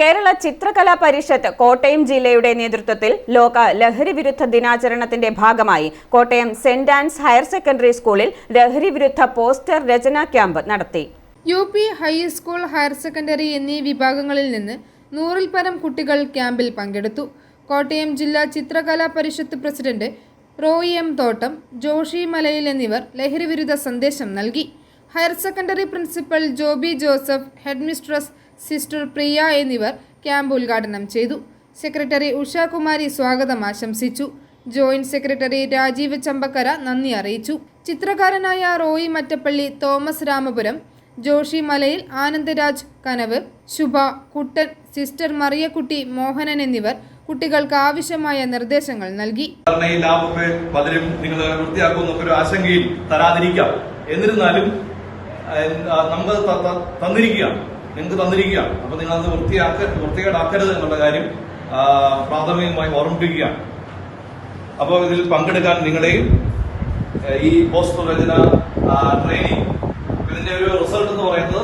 കേരള ചിത്രകലാ പരിഷത്ത് കോട്ടയം ജില്ലയുടെ നേതൃത്വത്തിൽ ലോക ലഹരി വിരുദ്ധ ദിനാചരണത്തിന്റെ ഭാഗമായി Kottayam saint Ans higher secondary സ്കൂളിൽ ലഹരി വിരുദ്ധ പോസ്റ്റർ രചനാ ക്യാമ്പ് നടത്തി. UP ഹൈസ്കൂൾ, ഹയർ സെക്കൻഡറി എന്നീ വിഭാഗങ്ങളിൽ നിന്ന് 100-ൽ പരം കുട്ടികൾ ക്യാമ്പിൽ പങ്കെടുത്തു. കോട്ടയം ജില്ലാ ചിത്രകലാ പരിഷത്ത് പ്രസിഡന്റ് റോയി എം തോട്ടം, ജോഷി മലയിൽ എന്നിവർ ലഹരി വിരുദ്ധ സന്ദേശം നൽകി. Higher secondary principal Joby Joseph, head mistress sister Priya എന്നിവർ ക്യാമ്പ് ഉദ്ഘാടനം ചെയ്തു. സെക്രട്ടറി ഉഷാകുമാരി സ്വാഗതം ആശംസിച്ചു. ജോയിന്റ് സെക്രട്ടറി രാജീവ് ചമ്പക്കര നന്ദി അറിയിച്ചു. ചിത്രകാരനായ റോയി മറ്റപ്പള്ളി, തോമസ് രാമപുരം, ജോഷി മലയിൽ, ആനന്ദരാജ് കനവ്, ശുഭ, കുട്ടൻ, സിസ്റ്റർ മറിയക്കുട്ടി, മോഹനൻ എന്നിവർ കുട്ടികൾക്ക് ആവശ്യമായ നിർദ്ദേശങ്ങൾ നൽകി. പലരും നിങ്ങൾ വൃത്തിയാക്കുമെന്നൊക്കെ ആശങ്കയിൽ തരാതിരിക്കാം. എന്നിരുന്നാലും നമുക്ക് തന്നിരിക്കുക. അപ്പൊ നിങ്ങൾ അത് വൃത്തികേടാക്കരുത് എന്നുള്ള കാര്യം പ്രാഥമികമായി ഓർമ്മിപ്പിക്കുകയാണ്. അപ്പോൾ ഇതിൽ പങ്കെടുക്കാൻ നിങ്ങളെയും ഈ പോസ്റ്റർ രചന ട്രെയിനിങ്, ഇതിന്റെ ഒരു റിസൾട്ട് എന്ന് പറയുന്നത്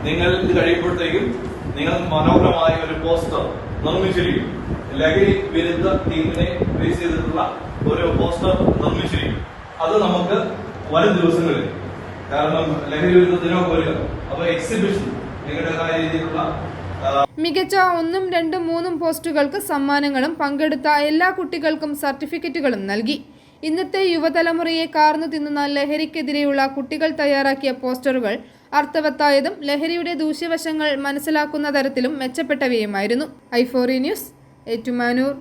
നിങ്ങൾ ഇത് കഴിയുമ്പോഴത്തേക്കും നിങ്ങൾ മനോഹരമായ ഒരു പോസ്റ്റർ നിർമ്മിച്ചിരിക്കും. ലഹരി വിരുദ്ധ ടീമിനെ ബേസ് ചെയ്തിട്ടുള്ള ഒരു പോസ്റ്റർ നിർമ്മിച്ചിരിക്കും. അത് നമുക്ക് വരും ദിവസങ്ങളിൽ, കാരണം ലഹരി വിരുദ്ധ ദിനമൊക്കെ വരിക, അപ്പൊ എക്സിബിഷൻ നിങ്ങളുടേതായ രീതിയിലുള്ള മികച്ച 1, 2, 3 പോസ്റ്റുകൾക്ക് സമ്മാനങ്ങളും പങ്കെടുത്ത എല്ലാ കുട്ടികൾക്കും സർട്ടിഫിക്കറ്റുകളും നൽകി. ഇന്നത്തെ യുവതലമുറയെ കാർന്നു തിന്നുന്ന ലഹരിക്കെതിരെയുള്ള കുട്ടികൾ തയ്യാറാക്കിയ പോസ്റ്ററുകൾ അർത്ഥവത്തായതും ലഹരിയുടെ ദൂഷ്യവശങ്ങൾ മനസ്സിലാക്കുന്ന തരത്തിലും മെച്ചപ്പെട്ടവയുമായിരുന്നു. i4E news, Ettumanoor.